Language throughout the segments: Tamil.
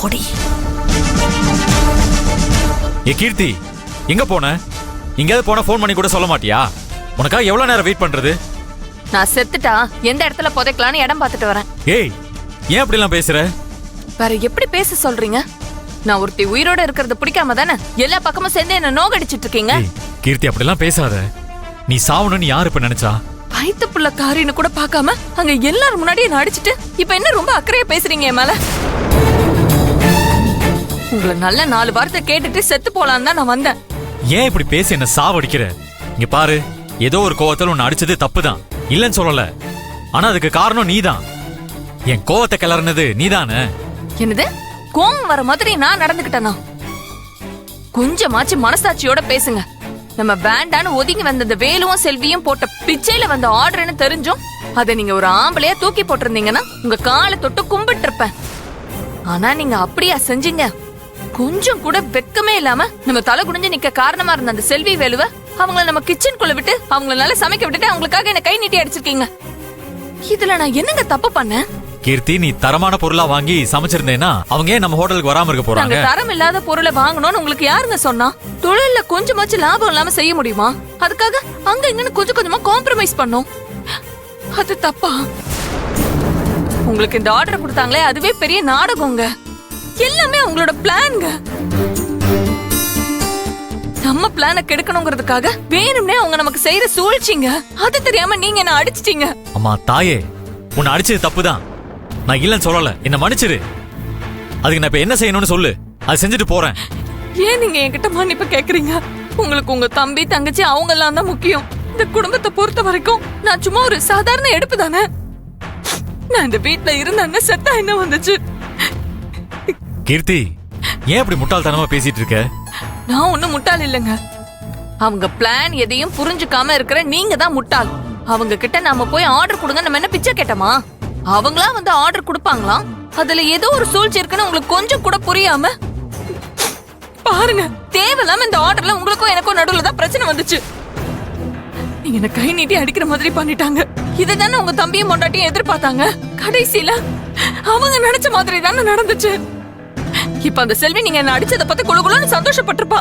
போடி. ஏ கீர்த்தி, எங்க போன? எங்கேயாவது போன போன் பண்ணி கூட சொல்ல மாட்டியா? உனக்கா எவ்வளவு நேரம் வெயிட் பண்றது? நான் செத்துட்டா எந்த இடத்துல புதைக்கலான்னு இடம் பார்த்துட்டு வரேன். ஏய், ஏன் அப்படி எல்லாம் பேசுற? வேற எப்படி பேச சொல்றீங்க? நான் ஒருத்தி உயிரோட இருக்கிறது பிடிக்காம தானே எல்லா பக்கமும் சேர்ந்து என்ன நோகடிச்சிட்டு இருக்கீங்க. கீர்த்தி, அப்படி எல்லாம் பேசாத. நீ சாவணும்னு யாரு இப்ப நினைச்சா? வயித்து புள்ள காரின்னு கூட பார்க்காம அங்க எல்லாரும் முன்னாடி என்ன அடிச்சிட்டு இப்ப என்ன ரொம்ப அக்கறையா பேசுறீங்க என் மேல? உங்களை நல்ல 4 வார்த்தை கேட்டுட்டு செத்து போலான்னு தான் நான் வந்தேன். ஏன் இப்படி பேசி என்ன சாவடிக்கிற? இங்க பாரு, ஏதோ ஒரு கோவத்துல உன்னை அடிச்சது தப்புதான், இல்லன்னு சொல்லல. ஆனா அதுக்கு காரணம் நீதான். என் கோவத்தை கிளறினது நீதானே. என்னது? கோவம் வர மாதிரி நான் நடந்துக்கிட்டேனா? கொஞ்சமாச்சு மனசாட்சியோட பேசுங்க. நம்ம வேண்டான்னு ஒதுங்கி வந்த வேலுவும் செல்வியும் போட்ட பிச்சையில வந்த ஆர்டர்னு தெரிஞ்சும் அதை நீங்க ஒரு ஆம்பளையா தூக்கி போட்டிருந்தீங்கன்னா உங்க காலை தொட்டு கும்பிட்டு இருப்பேன். ஆனா நீங்க அப்படியா செஞ்சீங்க? கொஞ்சம் கூட வெக்கமே இல்லாம நம்ம தலை குனிஞ்சு நிக்க காரணமா இருந்த அந்த செல்வி வேலுவ அவங்கள நம்ம கிச்சனுக்குள்ள விட்டு அவங்கள நல்லா சமைக்க விட்டுட்டு அவங்களுக்காக என்ன கை நீட்டி அடிச்சிருக்கீங்க. இதுல நான் என்னங்க தப்பு பண்ணேன்? கீர்த்தி, நீ தரமான பொருளா வாங்கி சமைச்சிருந்தேன்னா அவங்க ஏன் நம்ம ஹோட்டலுக்கு வராம இருக்க போறாங்க? தரம் இல்லாத பொருளை வாங்கணும்னு உங்களுக்கு யாருங்க சொன்னா? தொழில கொஞ்சமாச்சு லாபம் இல்லாம செய்ய முடியுமா? அதுக்காக அங்க இங்கன்னு கொஞ்சம் கொஞ்சமா காம்ப்ரமைஸ் பண்ணோம். அது தப்பா? உங்களுக்கு இந்த ஆர்டர் கொடுத்தாங்களே அதுவே பெரிய நாடகங்க. எல்லாமே உங்களோட பிளான்ங்க. நம்ம பிளான கெடுக்கணுங்கிறதுக்காக வேணும்னே அவங்க நமக்கு செய்யற சூழ்ச்சிங்க. அது தெரியாம நீங்க என்ன அடிச்சிட்டீங்க. அம்மா தாயே, உன்னை அடிச்சது தப்புதான், நான் இல்லன்னு சொல்லல. என்ன மன்னிச்சிரு. அதுக்கு நான் இப்ப என்ன செய்யணும்னு சொல்லு, அதை செஞ்சுட்டு போறேன். ஏன் நீங்க என்கிட்ட மன்னிப்பு கேக்குறீங்க? உங்களுக்கு உங்க தம்பி தங்கச்சி அவங்க எல்லாம் தான் முக்கியம். இந்த குடும்பத்தை பொறுத்த வரைக்கும் நான் சும்மா ஒரு சாதாரண எடுப்பு தானே. நான் இந்த வீட்டுல இருந்தேன்னு செத்தா என்ன வந்துச்சு? கீர்த்தி, ஏன் அப்படி முட்டாள்தனமா பேசிட்டு இருக்க? நான் ஒண்ணும் முட்டாள் இல்லைங்க. அவங்க பிளான் எதையும் புரிஞ்சுக்காம இருக்கிற நீங்க தான் முட்டாள். அவங்க கிட்ட நாம போய் ஆர்டர் கொடுங்க நம்ம என்ன பிச்சை கேட்டோமா? அவங்களா வந்து ஆர்டர் கொடுப்பாங்களாம். அதுல ஏதோ ஒரு சூழ்ச்சி இருக்குன்னு உங்களுக்கு கொஞ்சம் கூட புரியாம பாருங்க. தேவையில்லாம இந்த ஆர்டர்ல உங்களுக்கும் எனக்கும் நடுவுல தான் பிரச்சனை வந்துச்சு. நீங்க என்ன கை நீட்டி அடிக்கிற மாதிரி பண்ணிட்டாங்க. இதுதானே உங்க தம்பியும் பொண்டாட்டியும் எதிர்பார்த்தாங்க. கடைசியில அவங்க நினைச்ச மாதிரி தானே நடந்துச்சு. இப்ப அந்த செல்வி நீங்க என்ன அடிச்சதை பத்தி குழுகுலுன்னு சந்தோஷப்பட்டிருப்பா.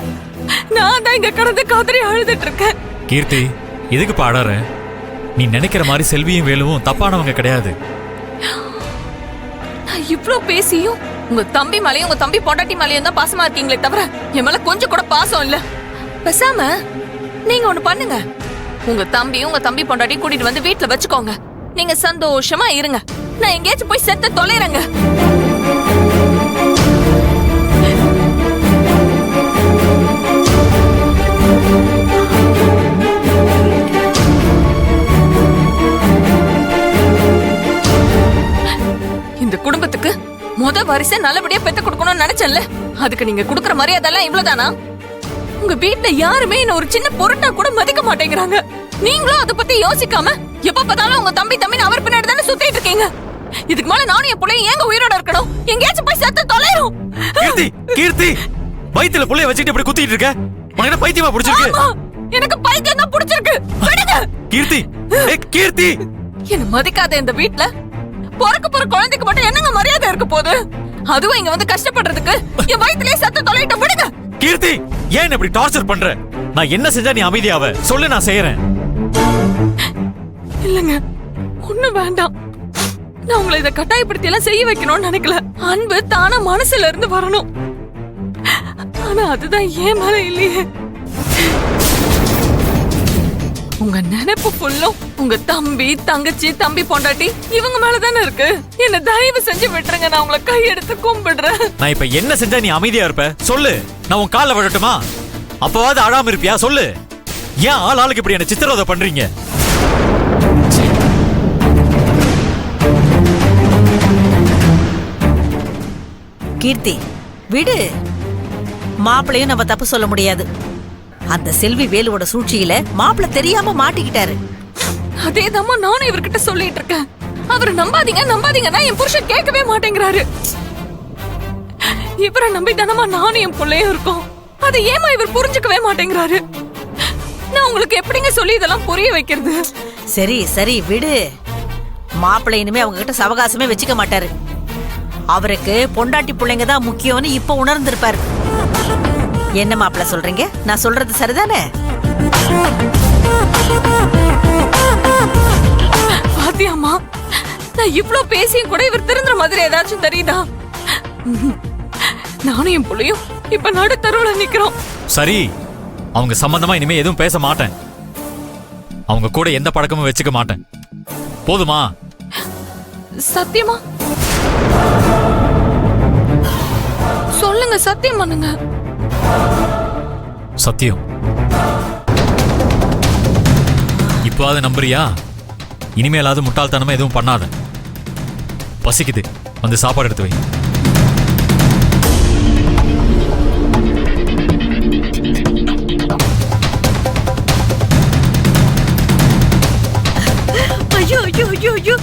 நான் தான் இங்க கடந்து காதறி அழுதுட்டு இருக்கேன். கீர்த்தி, எதுக்கு பாடாற? நீ நினைக்கிற மாதிரி செல்வியும் வேலுவும் தப்பானவங்க கிடையாது. நான் இவ்ளோ பேசியும் உங்க தம்பி மேலயும் உங்க தம்பி பொண்டாட்டி மேலயும் தான் பாசமா இருக்கீங்களே தவிர என் மேல கொஞ்சம் கூட பாசம் இல்ல. பேசாம நீங்க ஒண்ணு பண்ணுங்க. உங்க தம்பியும் உங்க தம்பி பொண்டாட்டி கூட்டிட்டு வந்து வீட்டுல வச்சுக்கோங்க. நீங்க சந்தோஷமா இருங்க. நான் எங்கேயாச்சும் போய் செத்த தொலைறேங்க. இந்த குடும்பத்துக்கு முத வாரிசை நல்லபடியா பெத்து கொடுக்கணும்னு நினைச்சேன்ல. அதுக்கு நீங்க கொடுக்கற மரியாதைலாம் இவ்வளவுதானா? உங்க வீட்டுல யாருமே என்ன ஒரு சின்ன பொருட்டா கூட மதிக்க மாட்டேங்கிறாங்க. நீங்களும் அதை பத்தி யோசிக்காம எப்ப பார்த்தாலும் உங்க தம்பி தம்பின்னு அவர் பின்னாடி தானே சுத்திட்டு இருக்கீங்க. இதுக்கு மேல நானும் என் பிள்ளைய ஏங்க உயிரோட இருக்கணும்? எங்கேயாச்சும் போய் செத்து தொலைறோம். கீர்த்தி, கீர்த்தி, வயித்துல புள்ளைய வச்சுட்டு இப்படி குத்திட்டு இருக்க? உனக்கு பைத்தியமா பிடிச்சிருக்கு? எனக்கு பைத்தியம் தான் பிடிச்சிருக்கு. விடுங்க. கீர்த்தி, கீர்த்தி, என்ன மதிக்காத இந்த வீட்டுல பொறக்க போற குழந்தைக்கு மட்டும் என்னங்க மரியாதை இருக்க போகுது? அதுவும் இங்க வந்து கஷ்டப்படுறதுக்கு என் வயித்திலே சத்து தொலைட்ட. விடுங்க. கீர்த்தி, ஏன் இப்படி டார்ச்சர் பண்ற? நான் என்ன செஞ்சா நீ அமைதியாவ? சொல்லு, நான் செய்யறேன். இல்லங்க, ஒண்ணு வேண்டாம். நான் உங்களை இதை கட்டாயப்படுத்தி எல்லாம் செய்ய வைக்கணும்னு நினைக்கல. அன்பு தானா மனசுல இருந்து வரணும். ஆனா அதுதான் ஏன் மேல இல்லையே. உங்க நினைப்பு ஃபுல்லும் உங்க தம்பி தங்கச்சி தம்பி பொண்டாட்டி இவங்க மேலதானே இருக்கு. என்ன தயவு செஞ்சு விட்டுருங்க. நான் உங்களை கையெடுத்து கும்பிடுறேன். நான் இப்ப என்ன செஞ்சா நீ அமைதியா இருப்ப? சொல்லு, நான் உன் கால்ல விடட்டுமா? அப்பவாது அழாம இருப்பியா? சொல்லு. ஏன் ஆளுக்கு இப்படி என்ன சித்திரவதை பண்றீங்க? கீர்த்தி, விடு. மாப்பிளையும் நம்ம தப்பு சொல்ல முடியாது. அந்த செல்வி வேலுவோட சூழ்ச்சியில மாப்பிள்ள தெரியாம மாட்டிக்கிட்டாரு. அதேதாம்மா நானும் இவர்கிட்ட சொல்லிட்டு இருக்கேன். அவரை நம்பாதீங்க நம்பாதீங்கன்னா என் புருஷன் கேட்கவே மாட்டேங்கிறாரு. இவரை நம்பி தானமா நானும் என் பிள்ளையும் இருக்கோம். அதை ஏமா இவர் புரிஞ்சுக்கவே மாட்டேங்கிறாரு? நான் உங்களுக்கு எப்படிங்க சொல்லி இதெல்லாம் புரிய வைக்கிறது? சரி சரி விடு. மாப்பிள்ளை இனிமே அவங்க கிட்ட சவகாசமே வச்சுக்க மாட்டாரு. அவருக்கு பொண்டாட்டி பிள்ளைங்க தான் முக்கியம்னு இப்ப உணர்ந்திருப்பாரு. என்ன மாப்பிள்ள சொல்றீங்க? நான் சொல்றது சரிதானே? பாத்தியாமா, நான் இவ்ளோ பேசியும் கூட இவர் திருந்துற மாதிரி ஏதாச்சும் தெரியுதா? நானும் என் புள்ளையும் இப்ப நடுத்தருவுல நிக்கிறோம். சரி, அவங்க சம்பந்தமா இனிமே எதுவும் பேச மாட்டேன். அவங்க கூட எந்த பழக்கமும் வச்சுக்க மாட்டேன். போதுமா? சத்தியமா சொல்லுங்க, சத்தியம் பண்ணுங்க. சத்தியம். இப்போது நம்புறியா? இனிமேலாவது முட்டாள்தனமா எதுவும் பண்ணாத. பசிக்குது, வந்து சாப்பாடு எடுத்து வை. ஐயோ ஐயோ ஐயோ ஐயோ,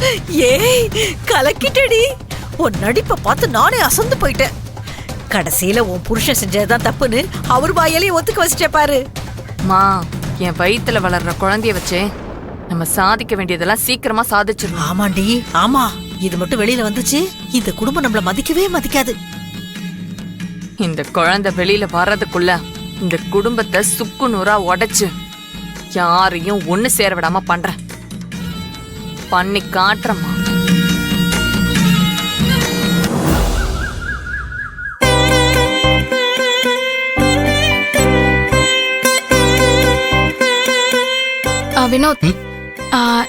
ஏய் கலக்கிட்டடி. உன் நடிப்பை பார்த்து நானே அசந்து போயிட்டேன். கடைசியில உன் புருஷன் செஞ்சதுதான் தப்புன்னு அவர் வாயாலே ஒத்துக்க வச்சுட்டே பாரு. மா, என் வயித்துல வளர்ற குழந்தைய வச்சே நம்ம சாதிக்க வேண்டியதெல்லாம் சீக்கிரமா சாதிச்சிடணும். ஆமாண்டி, ஆமா. இது மட்டும் வெளியில வந்துச்சு, இந்த குடும்பம் நம்மள மதிக்கவே மதிக்காது. இந்த குழந்தை வெளியில வர்றதுக்குள்ள இந்த குடும்பத்தை சுக்கு நூறா உடைச்சு யாரையும் ஒண்ணு சேர விடாம பண்றேன். பண்ணி காட்டுறமா. வினோத்,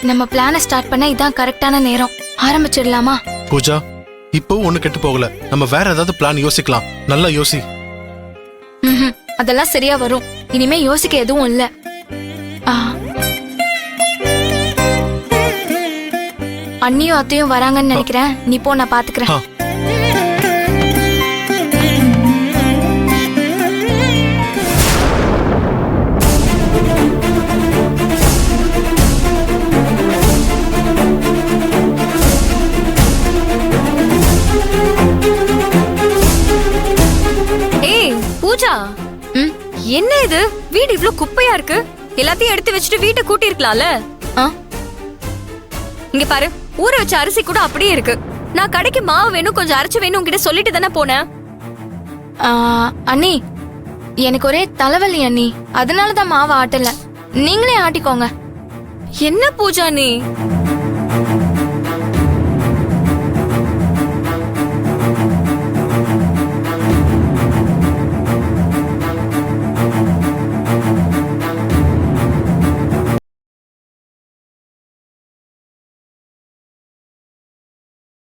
நம்ம பிளான ஸ்டார்ட் பண்ண இதான் கரெக்டான நேரம். ஆரம்பிச்சிடலாமா? பூஜா, இப்போ ஒண்ணு கெட்டு போகல. நம்ம வேற ஏதாவது பிளான் யோசிக்கலாம். நல்லா யோசி. அதெல்லாம் சரியா வரும். இனிமே யோசிக்க எதுவும் இல்ல. அண்ணியும் அத்தையும் வராங்கன்னு நினைக்கிறேன். நீ போ, நான் பாத்துக்கிறேன். பூஜா, என்ன இது? வீடு இவ்ளோ குப்பையா இருக்கு. எல்லாத்தையும் எடுத்து வச்சுட்டு வீட்டை கூட்டி இருக்கலாம்ல. இங்க பாரு, ஊற வச்ச அரிசி கூட அப்படியே இருக்கு. நான் கடைக்கு மாவு வேணும், கொஞ்சம் அரைச்சு வேணும் உங்ககிட்ட சொல்லிட்டு தானே போனேன். அண்ணி, எனக்கு ஒரே தலைவலி அண்ணி. அதனாலதான் மாவு ஆட்டல. நீங்களே ஆட்டிக்கோங்க. என்ன பூஜா நீ?